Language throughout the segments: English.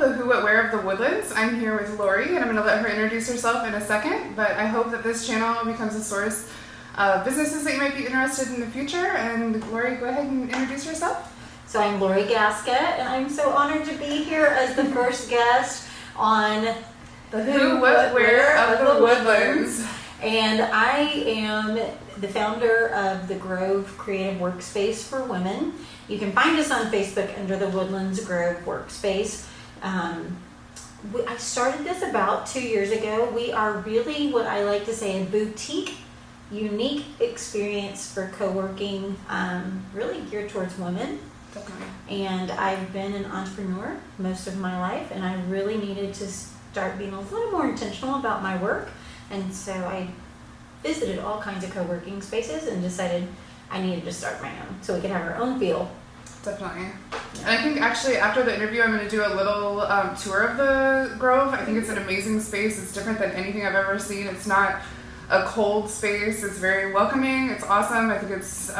the who, what, where of the Woodlands. I'm here with Lori, and I'm going to let her introduce herself in a second, but I hope that this channel becomes a source of businesses that you might be interested in the future. And Lori, go ahead and introduce yourself. So I'm Lori Gasca, and I'm so honored to be here as the first guest on the who, what, where of the Woodlands. And I am the founder of the Grove Creative Workspace for Women. You can find us on Facebook under the Woodlands Grove Workspace. I started this about 2 years ago. We are really what I like to say a boutique, unique experience for co-working, really geared towards women. Definitely. And I've been an entrepreneur most of my life, and I really needed to start being a little more intentional about my work. And so I visited all kinds of co-working spaces and decided I needed to start my own so we could have our own feel. Definitely. And I think actually after the interview I'm going to do a little tour of the Grove. I think it's an amazing space. It's different than anything I've ever seen. It's not a cold space. It's very welcoming. It's awesome. I think it's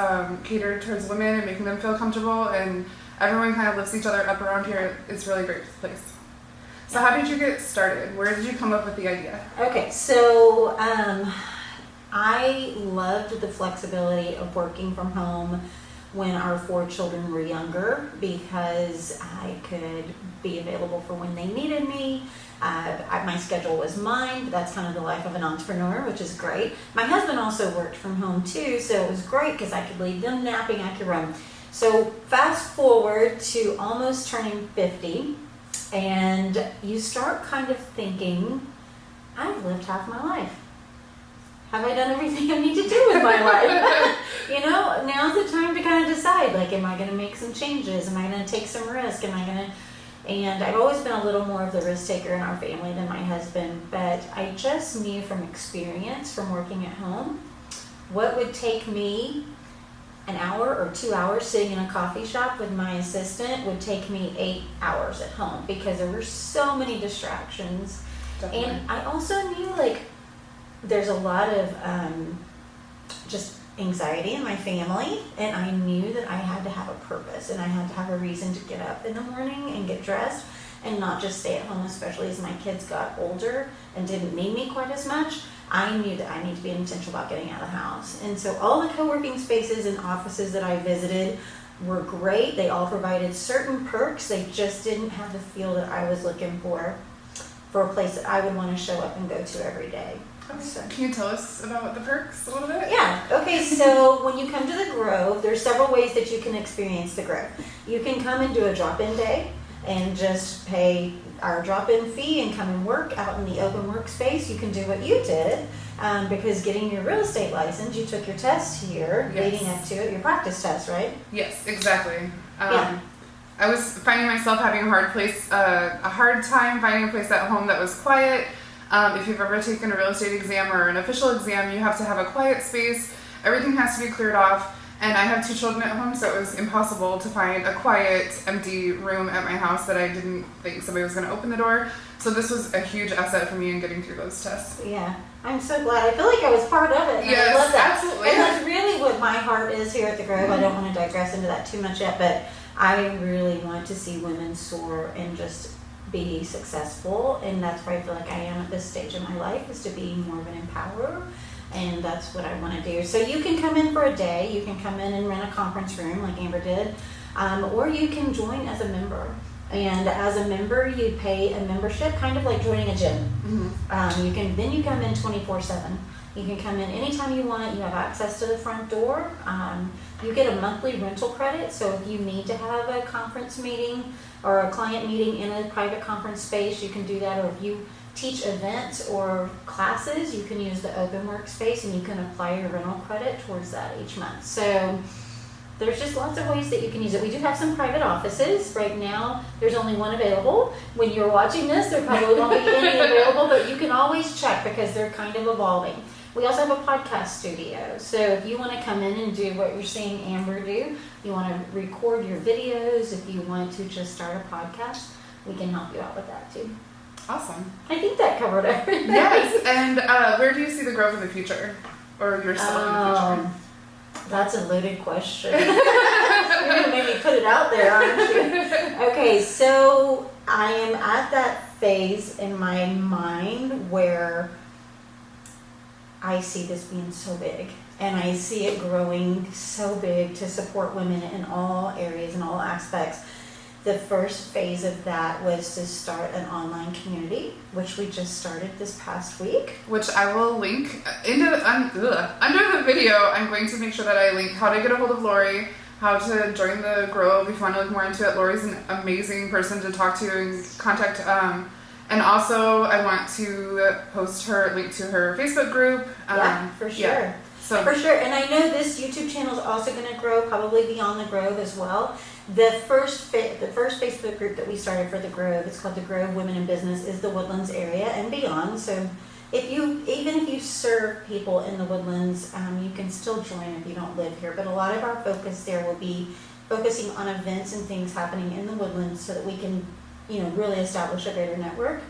catered towards women and making them feel comfortable, and everyone kind of lifts each other up around here. It's a really great place. So how did you get started? Where did you come up with the idea? Okay, so I loved the flexibility of working from home when our 4 children were younger, because I could be available for when they needed me. My schedule was mine, but that's kind of the life of an entrepreneur, which is great. My husband also worked from home too, so it was great because I could leave them napping, I could run. So fast forward to almost turning 50, and you start kind of thinking, I've lived half my life. Have I done everything I need to do with my life? You know, now's the time to kind of decide, like, am I going to make some changes? Am I going to take some risk? And I've always been a little more of the risk taker in our family than my husband, but I just knew from experience from working at home, what would take me an hour or 2 hours sitting in a coffee shop with my assistant would take me 8 hours at home, because there were so many distractions. Definitely. And I also knew, like, there's a lot of just anxiety in my family, and I knew that I had to have a purpose, and I had to have a reason to get up in the morning and get dressed and not just stay at home, especially as my kids got older and didn't need me quite as much. I knew that I need to be intentional about getting out of the house. And so all the co-working spaces and offices that I visited were great. They all provided certain perks. They just didn't have the feel that I was looking for a place that I would want to show up and go to every day. Okay. So, can you tell us about the perks a little bit? Yeah. Okay, so when you come to the Grove, there's several ways that you can experience the Grove. You can come and do a drop-in day and just pay our drop-in fee and come and work out in the open workspace. You can do what you did, because getting your real estate license, you took your test here, yes, leading up to it, your practice test, right? Yes, exactly. Yeah. I was finding myself having a hard time finding a place at home that was quiet. If you've ever taken a real estate exam or an official exam, you have to have a quiet space. Everything has to be cleared off. And I have 2 children at home, so it was impossible to find a quiet, empty room at my house that I didn't think somebody was going to open the door. So this was a huge asset for me in getting through those tests. Yeah, I'm so glad. I feel like I was part of it. And yes, I love that. Absolutely. And that's really what my heart is here at the Grove. I don't want to digress into that too much yet, but I really want to see women soar and just be successful. And that's where I feel like I am at this stage in my life, is to be more of an empowerer. And that's what I want to do. So you can come in for a day. You can come in and rent a conference room like Amber did. Or you can join as a member. And as a member, you pay a membership, kind of like joining a gym. Mm-hmm. Then you come in 24/7. You can come in anytime you want. You have access to the front door. You get a monthly rental credit. So if you need to have a conference meeting or a client meeting in a private conference space, you can do that. Or if you teach events or classes, you can use the open workspace, and you can apply your rental credit towards that each month. So there's just lots of ways that you can use it. We do have some private offices. Right now, there's only one available. When you're watching this, there probably won't be any available, but you can always check because they're kind of evolving. We also have a podcast studio. So if you want to come in and do what you're seeing Amber do, you want to record your videos, if you want to just start a podcast, we can help you out with that too. Awesome. I think that covered everything. Yes, and where do you see the Grove in the future? Or yourself in the future? That's a loaded question. You're gonna make me put it out there, aren't you? Okay, so I am at that phase in my mind where I see this being so big, and I see it growing so big to support women in all areas and all aspects. The first phase of that was to start an online community, which we just started this past week. Which I will link under the video. I'm going to make sure that I link how to get a hold of Lori, how to join the Grove if you want to look more into it. Lori's an amazing person to talk to and contact. And also, I want to post her link to her Facebook group. Yeah, for sure. Yeah. So for sure. And I know this YouTube channel is also going to grow, probably beyond the Grove as well. The first Facebook group that we started for the Grove, it's called the Grove Women in Business, is the Woodlands area and beyond. So even if you serve people in the Woodlands, you can still join if you don't live here. But a lot of our focus there will be focusing on events and things happening in the Woodlands so that we can, really establish a greater network.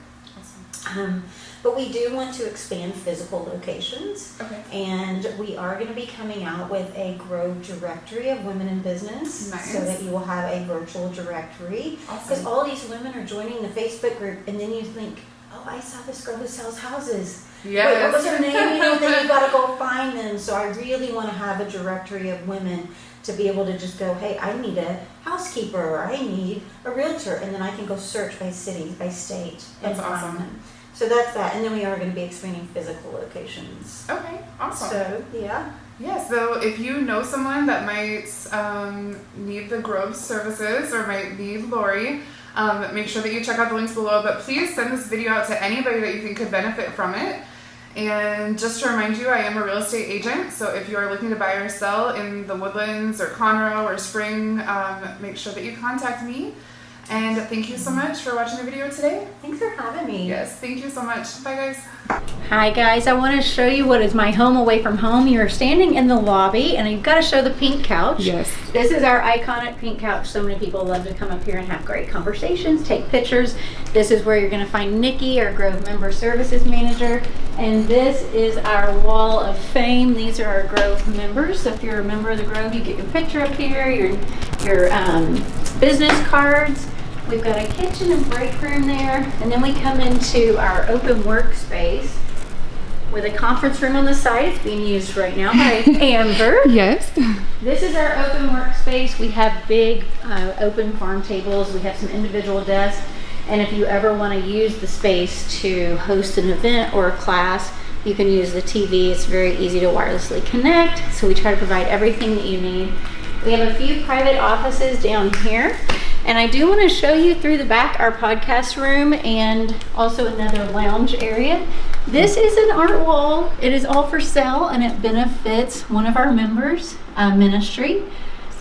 Awesome. But we do want to expand physical locations. Okay. And we are going to be coming out with a Grove directory of women in business. Nice. So that you will have a virtual directory. Because Awesome. all these women are joining the Facebook group, and then you think, oh, I saw this girl who sells houses. Yes. Wait, what was her name? Then you got to go find them. So I really want to have a directory of women to be able to just go, hey, I need a housekeeper, or I need a realtor, and then I can go search by city, by state, and That's awesome. find them. So that's that, and then we are going to be expanding physical locations. Okay, awesome. So, yeah. Yeah, so if you know someone that might need the Grove services or might need Lori, make sure that you check out the links below. But please send this video out to anybody that you think could benefit from it. And just to remind you, I am a real estate agent. So if you are looking to buy or sell in the Woodlands or Conroe or Spring, make sure that you contact me. And thank you so much for watching the video today. Thanks for having me. Yes, thank you so much. Bye, guys. Hi guys, I want to show you what is my home away from home. You're standing in the lobby and you've got to show the pink couch. Yes. This is our iconic pink couch. So many people love to come up here and have great conversations, take pictures. This is where you're going to find Nikki, our Grove Member Services Manager. And this is our wall of fame. These are our Grove members. So if you're a member of the Grove, you get your picture up here, your business cards. We've got a kitchen and break room there, and then we come into our open workspace with a conference room on the side. It's being used right now by Amber. Yes. This is our open workspace. We have big open farm tables. We have some individual desks, and if you ever want to use the space to host an event or a class, you can use the TV. It's very easy to wirelessly connect, so we try to provide everything that you need. We have a few private offices down here. And I do want to show you through the back our podcast room and also another lounge area. This is an art wall. It is all for sale and it benefits one of our members' ministry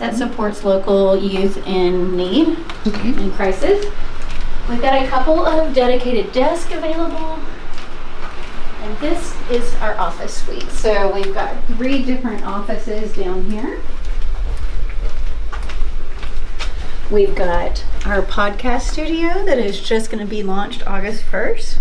that supports local youth in need and crisis. We've got a couple of dedicated desks available. And this is our office suite. So we've got 3 different offices down here. We've got our podcast studio that is just going to be launched August 1st.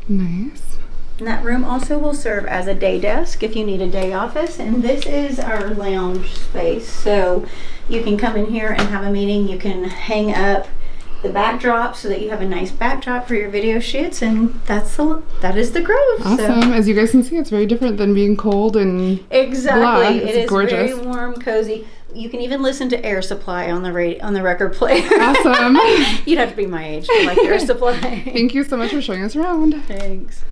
Nice. And that room also will serve as a day desk if you need a day office. And this is our lounge space. So you can come in here and have a meeting. You can hang up the backdrop so that you have a nice backdrop for your video shoots. And that is the Grove. Awesome. So, as you guys can see, it's very different than being cold and exactly. blah. It is gorgeous. very warm, cozy. You can even listen to Air Supply on the record player. Awesome. You'd have to be my age to like Air Supply. Thank you so much for showing us around. Thanks.